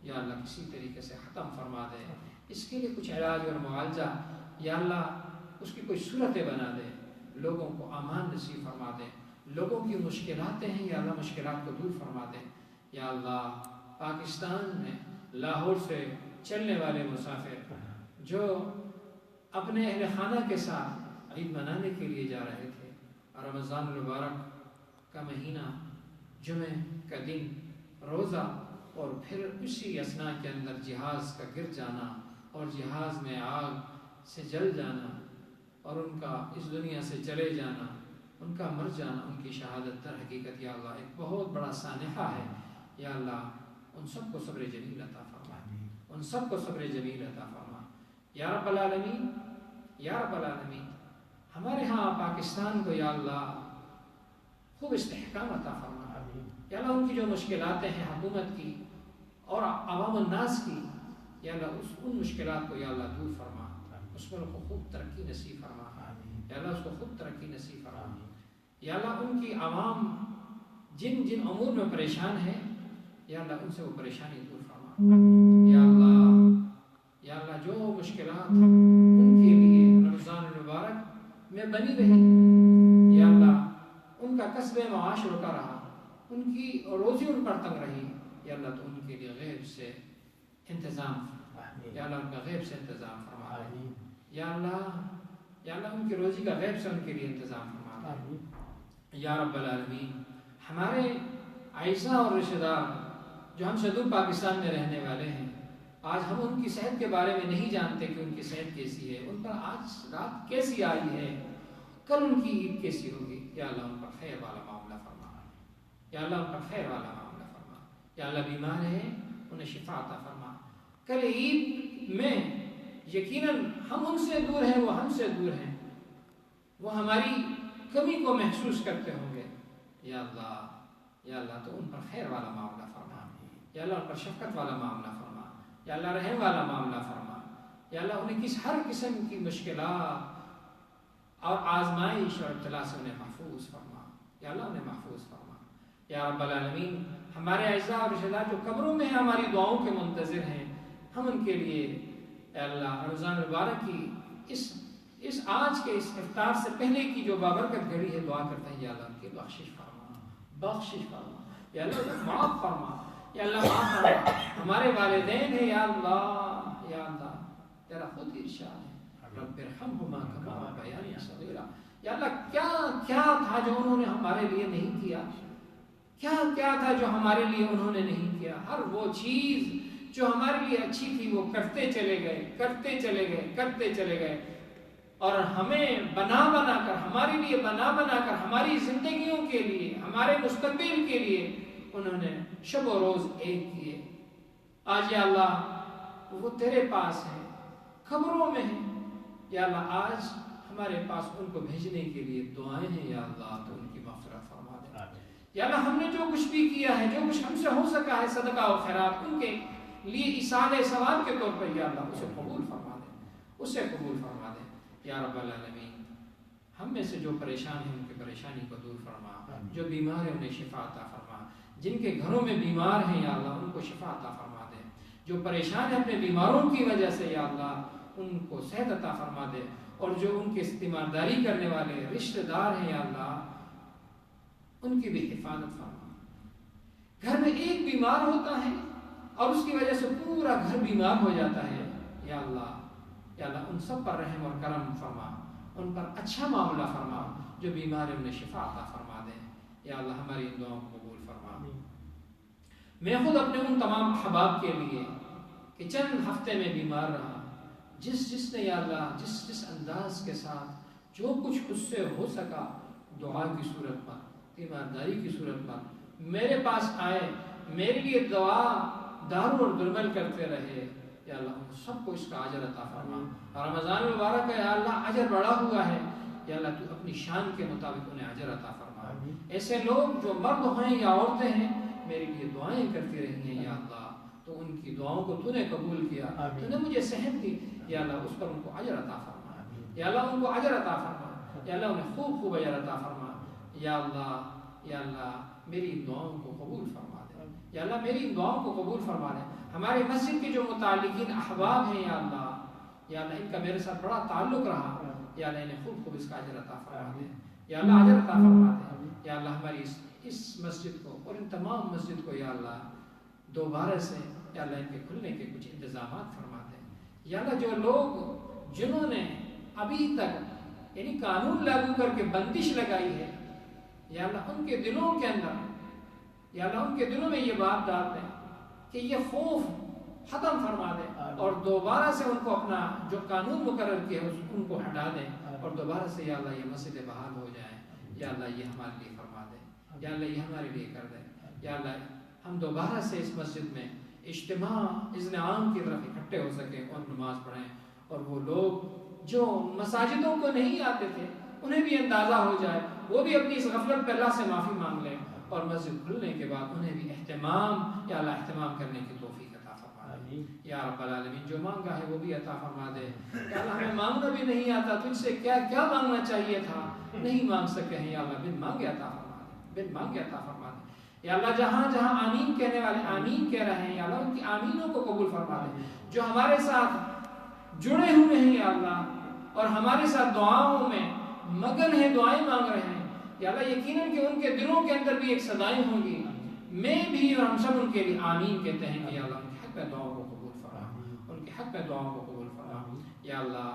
یا اللہ کسی طریقے سے ختم فرما دے۔ اس کے لیے کچھ علاج اور معالجہ یا اللہ اس کی کوئی صورتیں بنا دے، لوگوں کو امان نصیب فرما دے، لوگوں کی مشکلاتیں ہیں یا اللہ مشکلات کو دور فرما دے۔ یا اللہ پاکستان میں لاہور سے چلنے والے مسافر جو اپنے اہل خانہ کے ساتھ عید منانے کے لیے جا رہے تھے، اور رمضان المبارک کا مہینہ، جمعہ کا دن، روزہ، اور پھر اسی اثناء کے اندر جہاز کا گر جانا اور جہاز میں آگ سے جل جانا اور ان کا اس دنیا سے چلے جانا، ان کا مر جانا، ان کی شہادت در حقیقت یا اللہ ایک بہت بڑا سانحہ ہے۔ یا اللہ ان سب کو صبر جمیل عطا فرما، ان سب کو صبر جمیل عطا فرما۔ یا رب العالمین، یا رب العالمین ہمارے ہاں پاکستان کو یا اللہ خوب استحکام عطا فرما۔ یا اللہ ان کی جو مشکلات ہیں حکومت کی اور عوام الناس کی، یا اللہ ان مشکلات کو یا اللہ دور فرما، اس پر کو خوب ترقی نصیب فرما۔ یا اللہ اس کو خوب ترقی نصیب فرما۔ یا اللہ ان کی عوام جن جن امور میں پریشان ہے، یا اللہ ان سے وہ پریشانی دور فرما۔ یا اللہ جو مشکلات ان کے لیے رمضان المبارک میں بنی رہی، یا اللہ ان کا کسب معاش رکا رہا، ان کی روزی ان پر تنگ رہی، یا اللہ تو ان کے لیے غیب سے انتظام، یا اللہ ان کا غیب سے انتظام فرما۔ یا اللہ ان کی روزی کا غیب سے ان کے لیے انتظام فرما۔ یا رب العالمین ہمارے اعزاء اور رشتہ دار جو ہم سے دور پاکستان میں رہنے والے ہیں، آج ہم ان کی صحت کے بارے میں نہیں جانتے کہ ان کی صحت کیسی ہے، ان پر آج رات کیسی آئی ہے، کل ان کی عید کیسی ہوگی۔ یا اللہ ان پر خیر والا معاملہ فرما، یا اللہ ان پر خیر والا معاملہ فرما۔ یا اللہ بیمار ہیں انہیں شفا عطا فرما۔ کل عید میں یقیناً ہم ان سے دور ہیں، وہ ہم سے دور ہیں، وہ ہماری کمی کو محسوس کرتے ہوں گے۔ یا اللہ تو ان پر خیر والا معاملہ فرما، یا اللہ ان پر شفقت والا معاملہ فرما، یا اللہ رحم والا معاملہ فرما۔ یا اللہ انہیں ہر قسم کی مشکلات اور آزمائش اور ابتلا سے انہیں محفوظ فرما، یا اللہ انہیں محفوظ فرما۔ یا رب العالمین ہمارے اعزاء اور رشتہ دار جو قبروں میں ہیں ہماری دعاؤں کے منتظر ہیں، ہم ان کے لیے اے اللہ رمضان مبارک کی اس آج کے اس افطار سے پہلے کی جو بابرکت گھڑی ہے دعا کرتے ہیں، یا اللہ ان کی بخشش فرما، یا اللہ معاف فرما، یا اللہ معاف فرما۔ ہمارے والدین ہیں یا اللہ تیرا خود ارشاد ہے، رب ارحمہما کما ربیانی صغیرا۔ یا اللہ کیا تھا جو انہوں نے ہمارے لیے نہیں کیا، کیا تھا جو ہمارے لیے انہوں نے نہیں کیا۔ ہر وہ چیز جو ہمارے لیے اچھی تھی وہ کرتے چلے گئے، اور ہمیں بنا کر ہمارے لیے بنا کر ہماری زندگیوں کے لیے، ہمارے مستقبل کے لیے انہوں نے شب و روز ایک کیے۔ آج یا اللہ وہ تیرے پاس ہیں، خبروں میں ہیں، یا اللہ آج ہمارے پاس ان کو بھیجنے کے لیے دعائیں ہیں۔ یا اللہ تو ان کی مغفرت فرما دے۔ یا اللہ ہم نے جو کچھ بھی کیا ہے، جو کچھ ہم سے ہو سکا ہے صدقہ و خیرات، ان کے لیے ایصال ثواب کے طور پر یا اللہ اسے قبول فرما دے، یا رب العالمین ہم میں سے جو پریشان ہیں ان کی پریشانی کو دور فرما، جو بیمار ہیں انہیں شفا عطا فرما، جن کے گھروں میں بیمار ہیں یا اللہ ان کو شفا عطا فرما دے، جو پریشان ہیں اپنے بیماروں کی وجہ سے یا اللہ ان کو صحت عطا فرما دے، اور جو ان کی تیمارداری کرنے والے رشتہ دار ہیں یا اللہ ان کی بھی حفاظت فرما۔ گھر میں ایک بیمار ہوتا ہے اور اس کی وجہ سے پورا گھر بیمار ہو جاتا ہے، یا اللہ ان سب پر رحم اور کرم فرما، ان پر اچھا معاملہ فرما، جو بیمار ہیں انہیں شفا عطا فرما دے، یا اللہ ہماری ان دعاؤں کو قبول فرما۔ میں خود اپنے ان تمام احباب کے لیے کہ چند ہفتے میں بیمار رہا، جس نے یا اللہ جس انداز کے ساتھ جو کچھ اس سے ہو سکا دعا کی صورت پر، تیمارداری کی صورت پر میرے پاس آئے، میرے لیے دعا دارو اور درمل کرتے رہے، یا اللہ ان سب کو اس کا اجر عطا فرما۔ رمضان المبارک ہے یا اللہ اجر بڑھا ہوا ہے، یا اللہ تو اپنی شان کے مطابق انہیں اجر عطا فرما۔ ایسے لوگ جو مرد ہیں یا عورتیں ہیں میرے لیے دعائیں کرتی رہی ہیں، یا اللہ تو ان کی دعاؤں کو تو نے قبول کیا، تو نے مجھے صحت دی، یا اللہ اس پر ان کو اجر عطا فرما، یا اللہ ان کو اجر عطا فرما، یا اللہ انہیں خوب خوب اجر عطا فرما، یا اللہ میری دعاؤں کو قبول فرما دے، یا اللہ میری دعاؤں کو قبول فرما دے۔ ہمارے مسجد کے جو متعلقین احباب ہیں یا اللہ ان کا میرے ساتھ بڑا تعلق رہا، یا اللہ انہیں خوب خوب اس کا اجر عطا فرما دے، یا اللہ اجر عطا فرما دے، یا اللہ ہماری اس مسجد کو اور ان تمام مسجد کو یا اللہ دوبارہ سے یا اللہ ان کے کھلنے کے کچھ انتظامات فرما دے، یا اللہ جو لوگ جنہوں نے ابھی تک یعنی قانون لاگو کر کے بندش لگائی ہے، یا اللہ ان کے دلوں کے اندر یا اللہ ان کے دلوں میں یہ بات ڈال دیں کہ یہ خوف ختم فرما دے، اور دوبارہ سے ان کو اپنا جو قانون مقرر کیا ہے ان کو ہٹا دیں، اور دوبارہ سے یا اللہ یہ مسجد بحال ہو جائے، یا اللہ یہ ہمارے لیے فرما دے، یا اللہ یہ ہمارے لیے کر دے، یا اللہ ہم دوبارہ سے اس مسجد میں اجتماع اذن عام کی طرف اکٹھے ہو سکیں اور نماز پڑھیں، اور وہ لوگ جو مساجدوں کو نہیں آتے تھے انہیں بھی اندازہ ہو جائے، وہ بھی اپنی اس غفلت پہ اللہ سے معافی مانگ لیں، اور مسجد کھلنے کے بعد انہیں بھی یا اللہ اہتمام کرنے کی توفیق عطا فرما دے، یا رب العالمین جو مانگا ہے وہ بھی عطا فرما دے، یا اللہ ہمیں مانگنا بھی نہیں آتا، تجھ سے کیا کیا مانگنا چاہیے تھا نہیں مانگ سکے ہیں، یا اللہ بن مانگے عطا فرما دے، بن مانگے عطا فرما دے، یا اللہ جہاں جہاں آمین کہنے والے آمین کہہ رہے ہیں، یا اللہ ان کی آمینوں کو قبول فرما دے، جو ہمارے ساتھ جڑے ہوئے ہیں یا اللہ اور ہمارے ساتھ دعاؤں میں مگن ہیں، دعائیں مانگ رہے ہیں، یا اللہ یقیناً کہ ان کے دلوں کے اندر بھی ایک صدائیں ہوں گی، میں بھی اور ہم سب ان کے لیے آمین کہتے ہیں کہ یا اللہ ان کے حق میں دعاؤں کو قبول فرما، ان کے حق میں دعاؤں کو قبول فرما، یا اللہ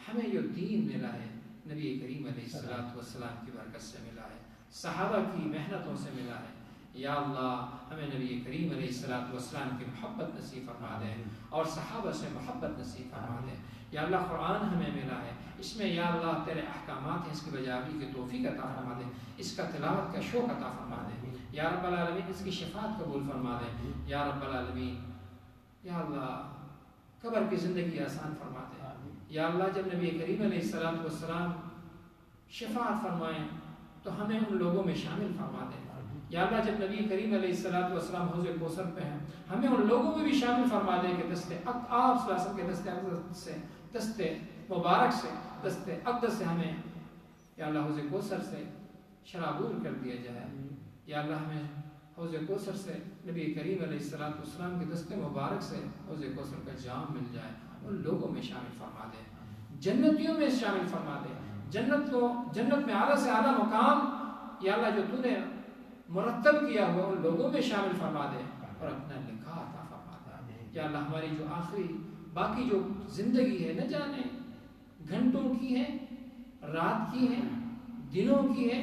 ہمیں جو دین ملا ہے نبی کریم علیہ السلام کی برکت سے ملا ہے، صحابہ کی محنتوں سے ملا ہے، یا اللہ ہمیں نبی کریم علیہ السلام کی محبت نصیب فرما دے اور صحابہ سے محبت نصیب فرما دے، یا اللہ قرآن ہمیں ملا ہے، اس میں یا اللہ تیرے احکامات ہیں، اس کی بجاوری کی توفیق عطا فرما دے، اس کا تلاوت کا شوق عطا فرما دے، یا رب العالمین اس کی شفاعت قبول فرما دے، یا رب العالمین یا اللہ قبر کی زندگی آسان فرما دے، یا اللہ جب نبی کریم علیہ السلام شفاعت فرمائیں تو ہمیں ان لوگوں میں شامل فرما دے، یا اللہ جب نبی کریم علیہ السلام حوض کوثر پہ ہیں ہمیں ان لوگوں میں بھی شامل فرما دے کہ آپ صلی اللہ علیہ وسلم کے دست مبارک سے دست اقدس سے ہمیں یا اللہ حوض کوثر سے شرابور کر دیا جائے، یا اللہ ہمیں حوض کوثر سے نبی کریم علیہ السلام کے دست مبارک سے حوض کوثر کا جام مل جائے، ان لوگوں میں شامل فرما دے، جنتیوں میں شامل فرما دے، جنت میں اعلیٰ سے اعلیٰ مقام یا اللہ جو تو نے مرتب کیا ہوا ان لوگوں میں شامل فرما دے اور اپنا لکھا عطا فرما دے، یا اللہ ہماری جو آخری باقی جو زندگی ہے نہ جانے گھنٹوں کی ہے، رات کی ہے، دنوں کی ہے،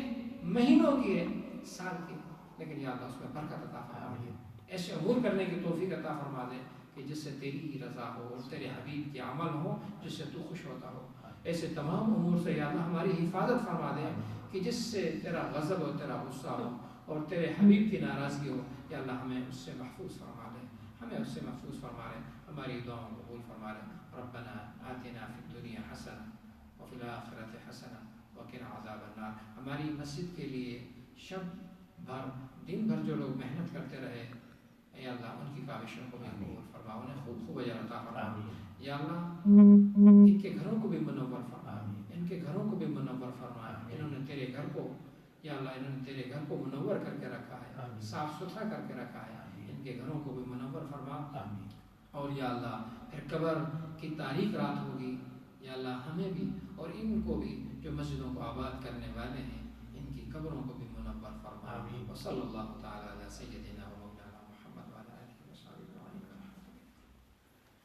مہینوں کی ہے، سال کی ہے، لیکن یا اللہ اس میں برکت عطا فرما دے، ایسے امور کرنے کی توفیق عطا فرما دے کہ جس سے تیری ہی رضا ہو اور تیرے حبیب کے عمل ہو جس سے تو خوش ہوتا ہو، ایسے تمام امور سے یا اللہ ہماری حفاظت فرما دے کہ جس سے تیرا غضب اور تیرا غصہ ہو اور تیرے حبیب کی ناراضگی ہو، یا اللہ ہمیں اس سے محفوظ فرما لے، ہمیں اس سے محفوظ فرما لے، ہماری دعاؤں کو قبول فرما لے۔ ربنا آتنا فی الدنیا حسنہ وفی الآخرۃ حسنہ وقنا عذاب النار۔ ہماری مسجد کے لیے شب بھر دن بھر جو لوگ محنت کرتے رہے، یا اللہ ان کی کاوشوں کو بھی قبول فرما، انہیں خوب خوب اجر عطا فرما، یا اللہ ان کے گھروں کو بھی منور فرما، ان کے گھروں کو بھی منور فرما، انہوں نے تیرے گھر کو یا اللہ انہوں نے تیرے گھر کو منور کر کے رکھا ہے، صاف ستھرا کر کے رکھا ہے، ان کے گھروں کو بھی منور فرما، اور یا اللہ پھر قبر کی تاریخ رات ہوگی، یا اللہ ہمیں بھی اور ان کو بھی جو مسجدوں کو آباد کرنے والے ہیں ان کی قبروں کو بھی منور فرما، وصلی اللہ تعالی علی سیدنا